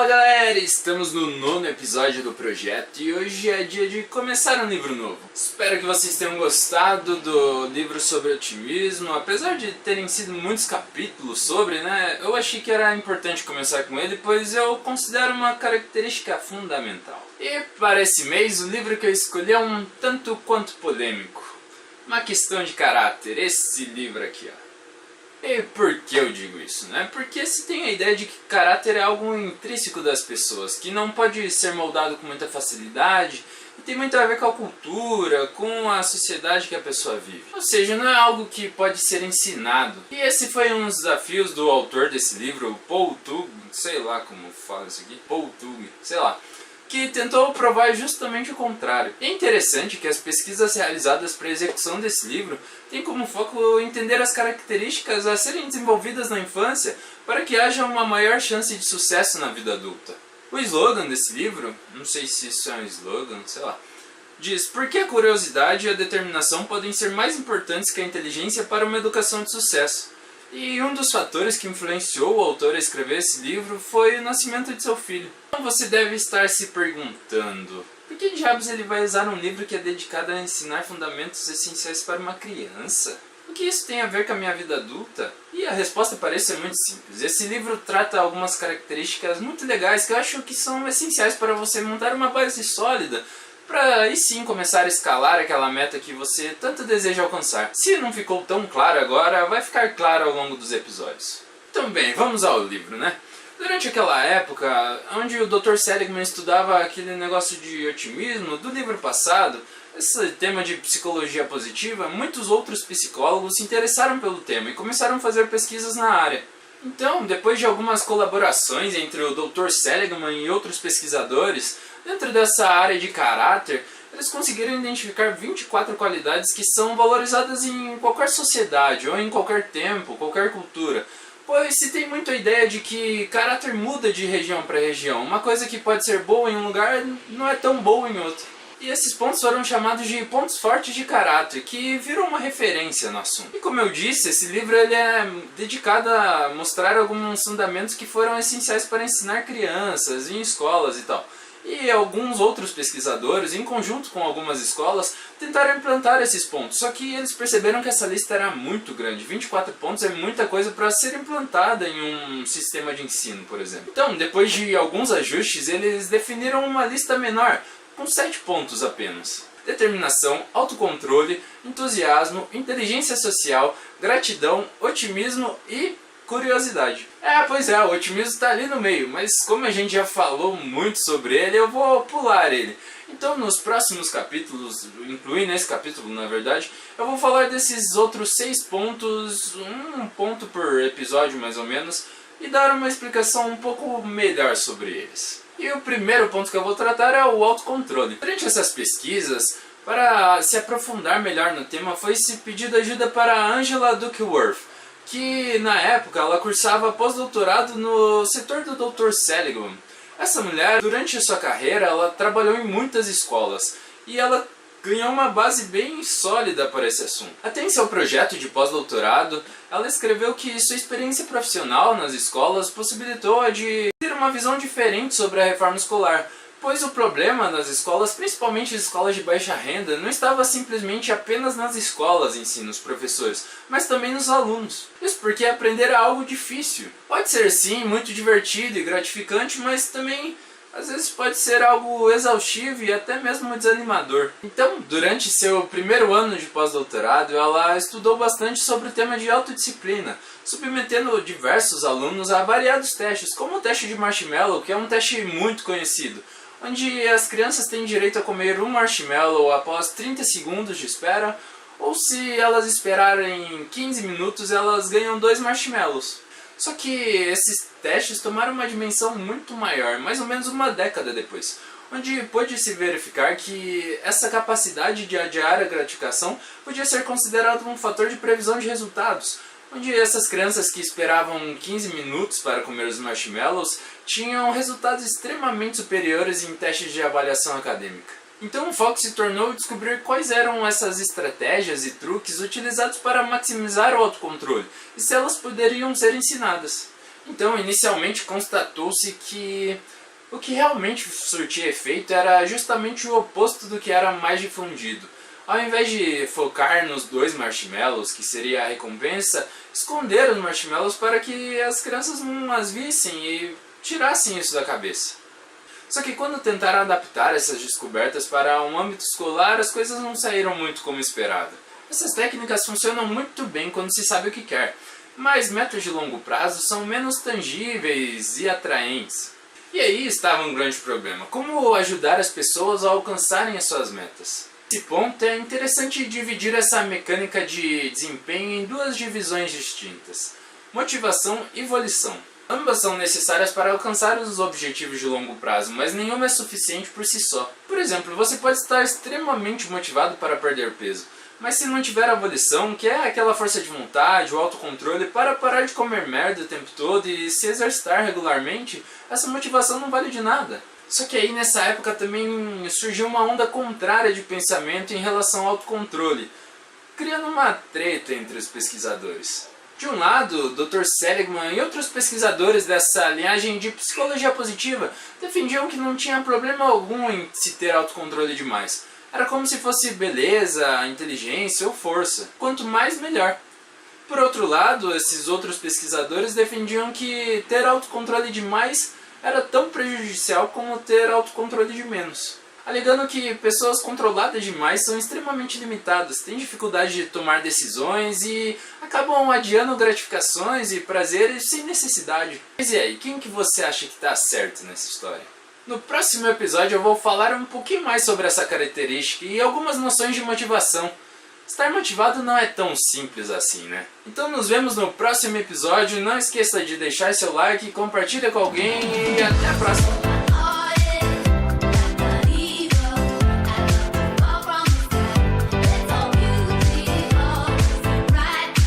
Fala galera, estamos no 9º episódio do projeto e hoje é dia de começar um livro novo. Espero que vocês tenham gostado do livro sobre otimismo. Apesar de terem sido muitos capítulos sobre, eu achei que era importante começar com ele, pois eu considero uma característica fundamental. E para esse mês o livro que eu escolhi é um tanto quanto polêmico. Uma questão de caráter, esse livro aqui, ó. E por que eu digo isso, Porque se tem a ideia de que caráter é algo intrínseco das pessoas, que não pode ser moldado com muita facilidade, e tem muito a ver com a cultura, com a sociedade que a pessoa vive. Ou seja, não é algo que pode ser ensinado. E esse foi um dos desafios do autor desse livro, Paul Tug, sei lá como fala isso aqui, Paul Tug, sei lá, que tentou provar justamente o contrário. É interessante que as pesquisas realizadas para a execução desse livro têm como foco entender as características a serem desenvolvidas na infância para que haja uma maior chance de sucesso na vida adulta. O slogan desse livro, não sei se isso é um slogan, sei lá, diz: por que a curiosidade e a determinação podem ser mais importantes que a inteligência para uma educação de sucesso? E um dos fatores que influenciou o autor a escrever esse livro foi o nascimento de seu filho. Então você deve estar se perguntando: por que diabos ele vai usar um livro que é dedicado a ensinar fundamentos essenciais para uma criança? O que isso tem a ver com a minha vida adulta? E a resposta parece ser muito simples. Esse livro trata algumas características muito legais que eu acho que são essenciais para você montar uma base sólida para aí sim começar a escalar aquela meta que você tanto deseja alcançar. Se não ficou tão claro agora, vai ficar claro ao longo dos episódios. Então bem, vamos ao livro, Durante aquela época, onde o Dr. Seligman estudava aquele negócio de otimismo do livro passado, esse tema de psicologia positiva, muitos outros psicólogos se interessaram pelo tema e começaram a fazer pesquisas na área. Então, depois de algumas colaborações entre o Dr. Seligman e outros pesquisadores, dentro dessa área de caráter, eles conseguiram identificar 24 qualidades que são valorizadas em qualquer sociedade, ou em qualquer tempo, qualquer cultura. Pois se tem muito a ideia de que caráter muda de região para região. Uma coisa que pode ser boa em um lugar não é tão boa em outro. E esses pontos foram chamados de pontos fortes de caráter, que viram uma referência no assunto. E como eu disse, esse livro ele é dedicado a mostrar alguns fundamentos que foram essenciais para ensinar crianças em escolas e tal. E alguns outros pesquisadores, em conjunto com algumas escolas, tentaram implantar esses pontos. Só que eles perceberam que essa lista era muito grande. 24 pontos é muita coisa para ser implantada em um sistema de ensino, por exemplo. Então, depois de alguns ajustes, eles definiram uma lista menor, com 7 pontos apenas: determinação, autocontrole, entusiasmo, inteligência social, gratidão, otimismo e curiosidade. Pois é, o otimismo está ali no meio, mas como a gente já falou muito sobre ele, eu vou pular ele. Então nos próximos capítulos, incluindo esse capítulo na verdade, eu vou falar desses outros 6 pontos, um ponto por episódio mais ou menos, e dar uma explicação um pouco melhor sobre eles. E o primeiro ponto que eu vou tratar é o autocontrole. Durante essas pesquisas, para se aprofundar melhor no tema, foi-se pedido ajuda para Angela Duckworth, que na época ela cursava pós-doutorado no setor do Dr. Seligman. Essa mulher, durante a sua carreira, ela trabalhou em muitas escolas e ela ganhou uma base bem sólida para esse assunto. Até em seu projeto de pós-doutorado, ela escreveu que sua experiência profissional nas escolas possibilitou-a de ter uma visão diferente sobre a reforma escolar, pois o problema nas escolas, principalmente as escolas de baixa renda, não estava simplesmente apenas nas escolas em si, nos professores, mas também nos alunos. Isso porque aprender é algo difícil. Pode ser sim muito divertido e gratificante, mas também às vezes pode ser algo exaustivo e até mesmo desanimador. Então, durante seu primeiro ano de pós-doutorado, ela estudou bastante sobre o tema de autodisciplina, submetendo diversos alunos a variados testes, como o teste de marshmallow, que é um teste muito conhecido, onde as crianças têm direito a comer um marshmallow após 30 segundos de espera, ou se elas esperarem 15 minutos, elas ganham 2 marshmallows. Só que esses testes tomaram uma dimensão muito maior, mais ou menos uma década depois, onde pôde-se verificar que essa capacidade de adiar a gratificação podia ser considerada um fator de previsão de resultados, onde essas crianças que esperavam 15 minutos para comer os marshmallows tinham resultados extremamente superiores em testes de avaliação acadêmica. Então o foco se tornou descobrir quais eram essas estratégias e truques utilizados para maximizar o autocontrole e se elas poderiam ser ensinadas. Então inicialmente constatou-se que O que realmente surtia efeito era justamente o oposto do que era mais difundido. Ao invés de focar nos 2 marshmallows, que seria a recompensa, esconder os marshmallows para que as crianças não as vissem e tirassem isso da cabeça. Só que quando tentaram adaptar essas descobertas para um âmbito escolar, as coisas não saíram muito como esperado. Essas técnicas funcionam muito bem quando se sabe o que quer, mas metas de longo prazo são menos tangíveis e atraentes. E aí estava um grande problema: como ajudar as pessoas a alcançarem as suas metas? Nesse ponto é interessante dividir essa mecânica de desempenho em 2 divisões distintas: motivação e volição. Ambas são necessárias para alcançar os objetivos de longo prazo, mas nenhuma é suficiente por si só. Por exemplo, você pode estar extremamente motivado para perder peso, mas se não tiver a volição, que é aquela força de vontade, o autocontrole para parar de comer merda o tempo todo e se exercitar regularmente, essa motivação não vale de nada. Só que aí nessa época também surgiu uma onda contrária de pensamento em relação ao autocontrole, criando uma treta entre os pesquisadores. De um lado, o Dr. Seligman e outros pesquisadores dessa linhagem de psicologia positiva defendiam que não tinha problema algum em se ter autocontrole demais. Era como se fosse beleza, inteligência ou força. Quanto mais, melhor. Por outro lado, esses outros pesquisadores defendiam que ter autocontrole demais era tão prejudicial como ter autocontrole de menos, alegando que pessoas controladas demais são extremamente limitadas, têm dificuldade de tomar decisões e acabam adiando gratificações e prazeres sem necessidade. Mas e aí, quem que você acha que está certo nessa história? No próximo episódio eu vou falar um pouquinho mais sobre essa característica e algumas noções de motivação. Estar motivado não é tão simples assim, né? Então nos vemos no próximo episódio. Não esqueça de deixar seu like, compartilha com alguém e até a próxima!